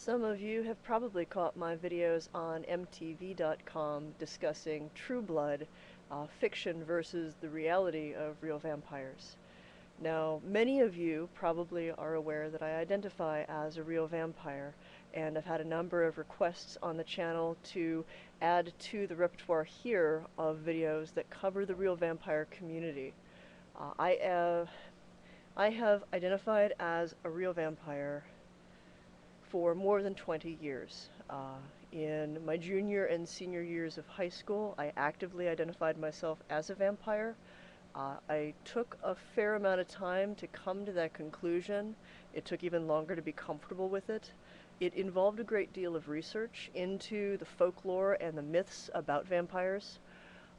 Some of you have probably caught my videos on MTV.com discussing True Blood, fiction versus the reality of real vampires. Now, many of you probably are aware that I identify as a real vampire, and I've had a number of requests on the channel to add to the repertoire here of videos that cover the real vampire community. I have identified as a real vampire for more than 20 years. In my junior and senior years of high school, I actively identified myself as a vampire. I took a fair amount of time to come to that conclusion. It took even longer to be comfortable with it. It involved a great deal of research into the folklore and the myths about vampires.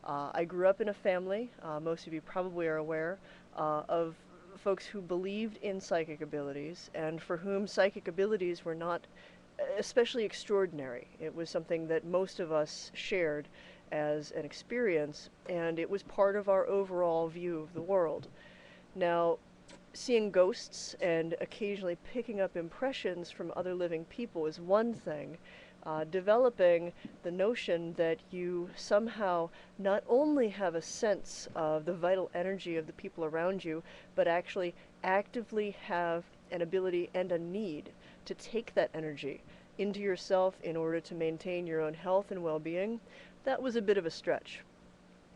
I grew up in a family, most of you probably are aware, of folks who believed in psychic abilities and for whom psychic abilities were not especially extraordinary. It was something that most of us shared as an experience, and it was part of our overall view of the world. Now, seeing ghosts and occasionally picking up impressions from other living people is one thing. Developing the notion that you somehow not only have a sense of the vital energy of the people around you, but actually actively have an ability and a need to take that energy into yourself in order to maintain your own health and well-being, that was a bit of a stretch.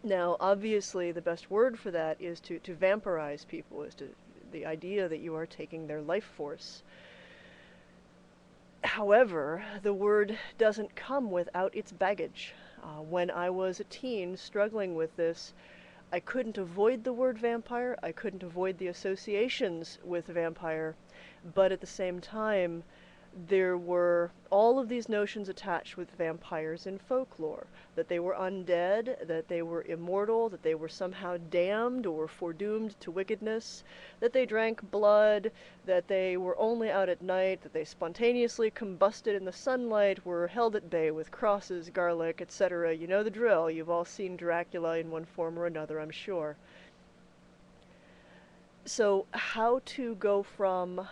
Now, obviously, the best word for that is to vampirize people, is to the idea that you are taking their life force. However, the word doesn't come without its baggage. When I was a teen struggling with this, I couldn't avoid the word vampire, I couldn't avoid the associations with vampire, but at the same time, there were all of these notions attached with vampires in folklore, that they were undead, that they were immortal, that they were somehow damned or foredoomed to wickedness, that they drank blood, that they were only out at night, that they spontaneously combusted in the sunlight, were held at bay with crosses, garlic, etc. You know the drill. You've all seen Dracula in one form or another, I'm sure. So how to go from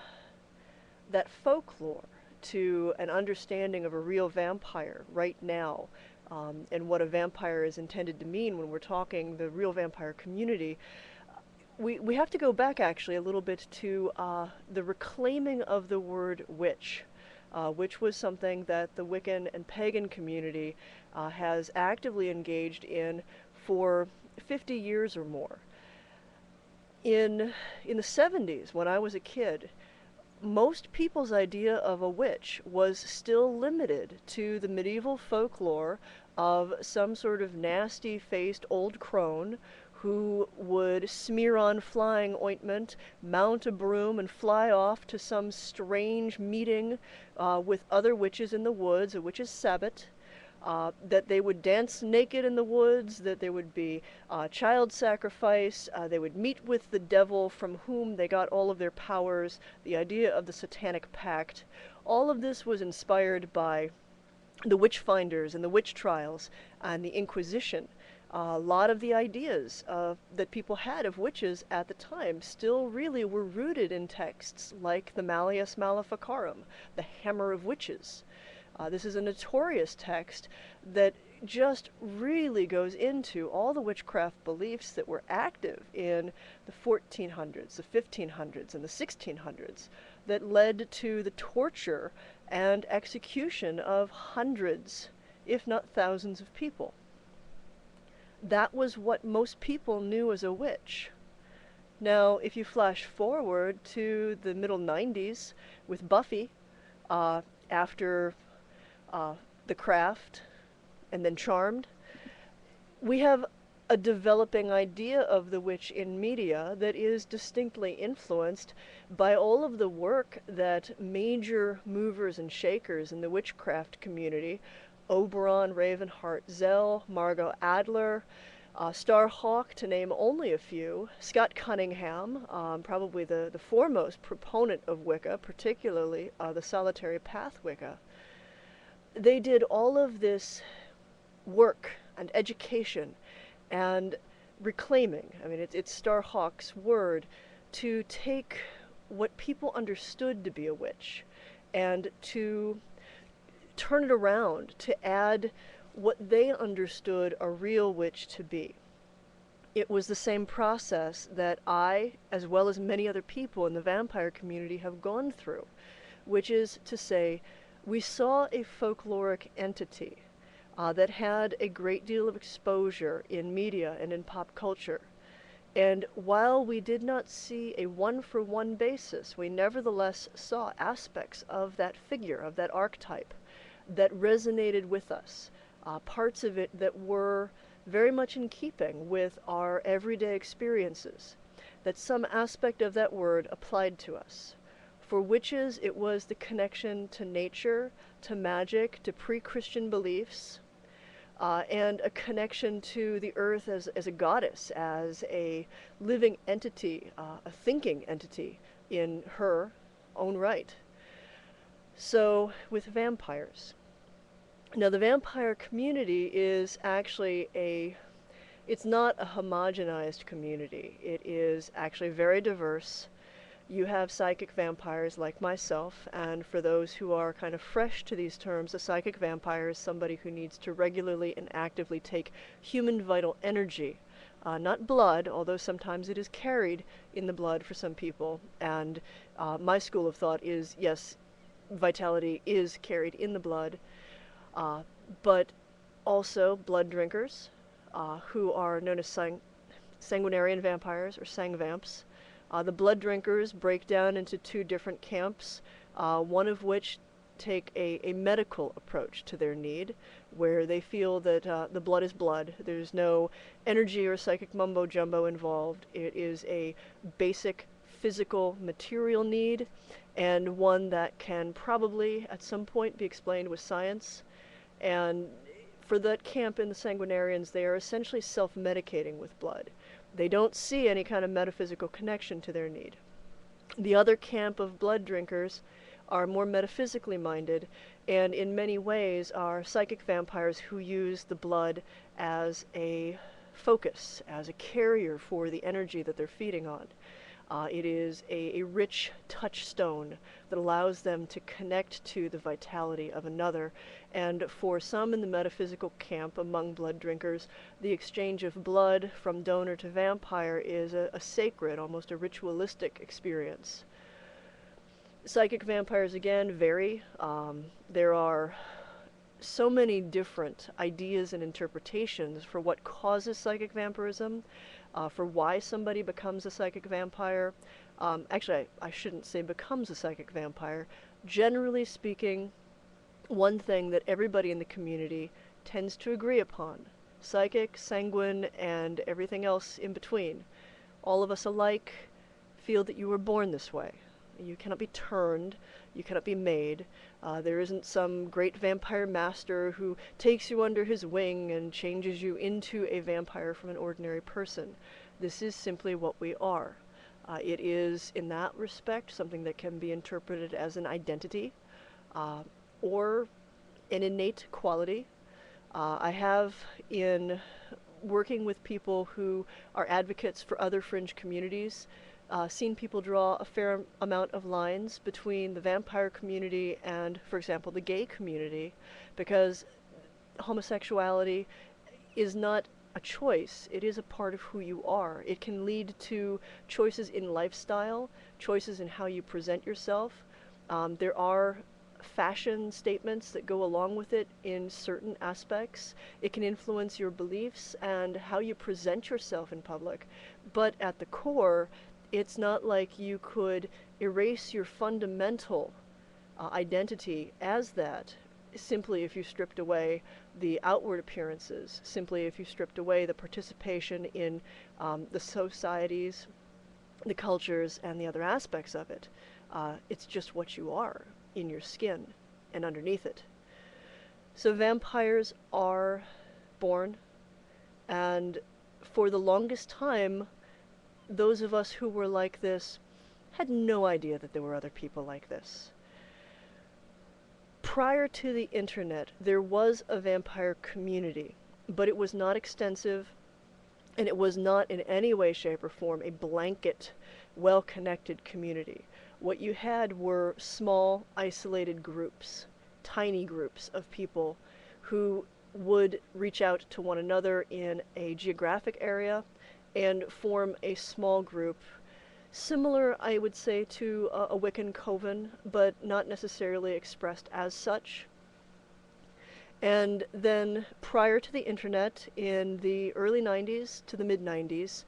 that folklore to an understanding of a real vampire right now, and what a vampire is intended to mean when we're talking the real vampire community, we have to go back actually a little bit to the reclaiming of the word witch, which was something that the Wiccan and pagan community has actively engaged in for 50 years or more. In the 70s, when I was a kid, most people's idea of a witch was still limited to the medieval folklore of some sort of nasty-faced old crone who would smear on flying ointment, mount a broom, and fly off to some strange meeting with other witches in the woods, a witch's sabbat. That they would dance naked in the woods, that there would be child sacrifice, they would meet with the devil from whom they got all of their powers, the idea of the satanic pact. All of this was inspired by the witch finders and the witch trials and the Inquisition. A lot of the ideas that people had of witches at the time still really were rooted in texts like the Malleus Maleficarum, the Hammer of Witches. This is a notorious text that just really goes into all the witchcraft beliefs that were active in the 1400s, the 1500s, and the 1600s that led to the torture and execution of hundreds, if not thousands, of people. That was what most people knew as a witch. Now, if you flash forward to the middle 90s with Buffy, after The Craft, and then Charmed, we have a developing idea of the witch in media that is distinctly influenced by all of the work that major movers and shakers in the witchcraft community, Oberon, Ravenheart, Zell, Margot Adler, Starhawk, to name only a few, Scott Cunningham, probably the foremost proponent of Wicca, particularly the Solitary Path Wicca. They did all of this work and education and reclaiming. I mean, it's Starhawk's word to take what people understood to be a witch and to turn it around, to add what they understood a real witch to be. It was the same process that I, as well as many other people in the vampire community, have gone through, which is to say, we saw a folkloric entity that had a great deal of exposure in media and in pop culture. And while we did not see a one-for-one basis, we nevertheless saw aspects of that figure, of that archetype, that resonated with us, parts of it that were very much in keeping with our everyday experiences, that some aspect of that word applied to us. For witches, it was the connection to nature, to magic, to pre-Christian beliefs, and a connection to the earth as a goddess, as a living entity, a thinking entity in her own right. So with vampires. Now the vampire community is actually it's not a homogenized community. It is actually very diverse. You have psychic vampires like myself, and for those who are kind of fresh to these terms, a psychic vampire is somebody who needs to regularly and actively take human vital energy. Not blood, although sometimes it is carried in the blood for some people, and my school of thought is, yes, vitality is carried in the blood, but also blood drinkers, who are known as sanguinarian vampires, or sang-vamps. The blood drinkers break down into two different camps, one of which take a medical approach to their need, where they feel that the blood is blood. There's no energy or psychic mumbo-jumbo involved. It is a basic physical material need, and one that can probably at some point be explained with science. And for that camp in the sanguinarians, they are essentially self-medicating with blood. They don't see any kind of metaphysical connection to their need. The other camp of blood drinkers are more metaphysically minded, and in many ways are psychic vampires who use the blood as a focus, as a carrier for the energy that they're feeding on. It is a rich touchstone that allows them to connect to the vitality of another. And for some in the metaphysical camp among blood drinkers, the exchange of blood from donor to vampire is a sacred, almost a ritualistic experience. Psychic vampires, again, vary. There are so many different ideas and interpretations for what causes psychic vampirism, for why somebody becomes a psychic vampire. Actually, I shouldn't say becomes a psychic vampire. Generally speaking, one thing that everybody in the community tends to agree upon: psychic, sanguine, and everything else in between. All of us alike feel that you were born this way. You cannot be turned, you cannot be made. There isn't some great vampire master who takes you under his wing and changes you into a vampire from an ordinary person. This is simply what we are. It is, in that respect, something that can be interpreted as an identity, or an innate quality. I have, in working with people who are advocates for other fringe communities, seen people draw a fair amount of lines between the vampire community and, for example, the gay community, because homosexuality is not a choice. It is a part of who you are. It can lead to choices in lifestyle, choices in how you present yourself. There are fashion statements that go along with it in certain aspects. It can influence your beliefs and how you present yourself in public. But at the core, it's not like you could erase your fundamental identity as that simply if you stripped away the outward appearances, simply if you stripped away the participation in the societies, the cultures, and the other aspects of it. It's just what you are in your skin and underneath it. So vampires are born, and for the longest time, those of us who were like this had no idea that there were other people like this. Prior to the internet, there was a vampire community, but it was not extensive, and it was not in any way, shape, or form a blanket, well-connected community. What you had were small, isolated groups, tiny groups of people who would reach out to one another in a geographic area and form a small group, similar, I would say, to a Wiccan coven, but not necessarily expressed as such. And then prior to the internet, in the early 90s to the mid 90s,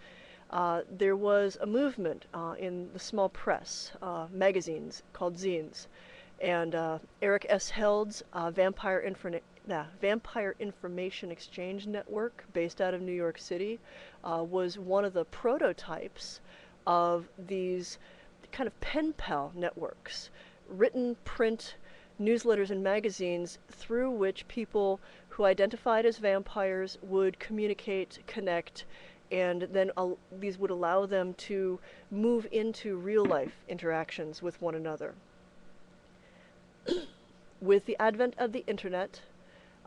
there was a movement in the small press, magazines called zines. And Eric S. Held's Vampire Information Exchange Network, based out of New York City, was one of the prototypes of these kind of pen pal networks, written print newsletters and magazines through which people who identified as vampires would communicate, connect, and then these would allow them to move into real life interactions with one another. With the advent of the internet,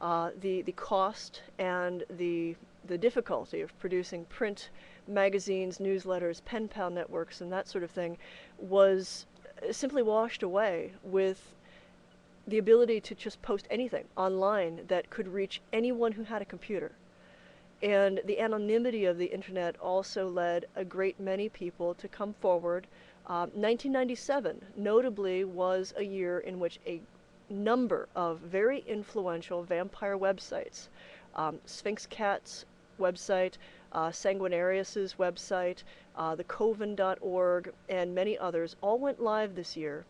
the cost and the difficulty of producing print magazines, newsletters, pen pal networks, and that sort of thing was simply washed away with the ability to just post anything online that could reach anyone who had a computer. And the anonymity of the internet also led a great many people to come forward. 1997, notably, was a year in which a number of very influential vampire websites, Sphinx Cat's website, Sanguinarius's website, thecoven.org, and many others, all went live this year.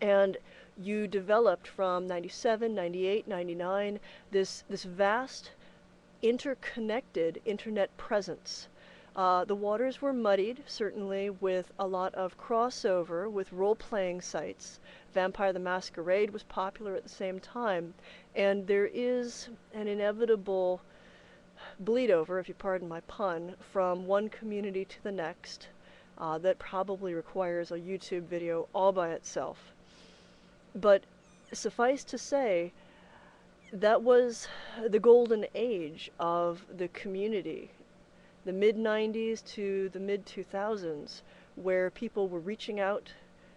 And you developed from 97, 98, 99, this vast interconnected internet presence. The waters were muddied, certainly, with a lot of crossover with role-playing sites. Vampire the Masquerade was popular at the same time, and there is an inevitable bleed over, if you pardon my pun, from one community to the next that probably requires a YouTube video all by itself. But suffice to say, that was the golden age of the community, the mid-90s to the mid-2000s, where people were reaching out,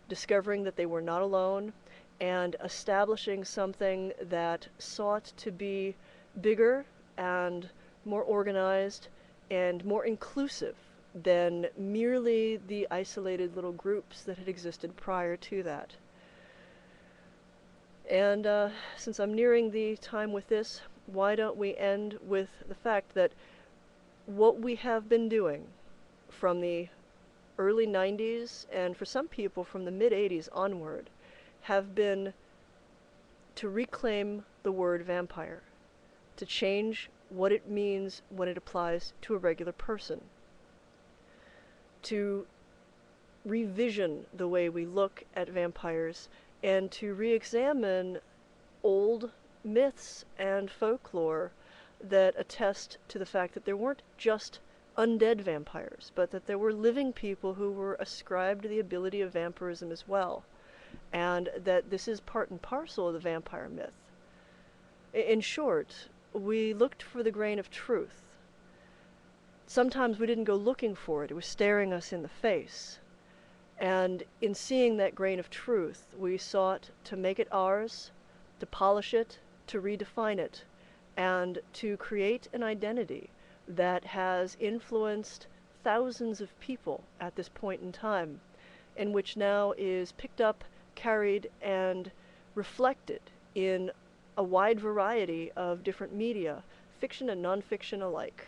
discovering that they were not alone, and establishing something that sought to be bigger and more organized and more inclusive than merely the isolated little groups that had existed prior to that. And since I'm nearing the time with this, why don't we end with the fact that what we have been doing from the early 90s and for some people from the mid 80s onward have been to reclaim the word vampire, to change what it means when it applies to a regular person, to revision the way we look at vampires, and to re-examine old myths and folklore that attest to the fact that there weren't just undead vampires, but that there were living people who were ascribed to the ability of vampirism as well, and that this is part and parcel of the vampire myth. In short, we looked for the grain of truth. Sometimes we didn't go looking for it, it was staring us in the face. And in seeing that grain of truth, we sought to make it ours, to polish it, to redefine it, and to create an identity that has influenced thousands of people at this point in time, and which now is picked up, carried, and reflected in a wide variety of different media, fiction and nonfiction alike.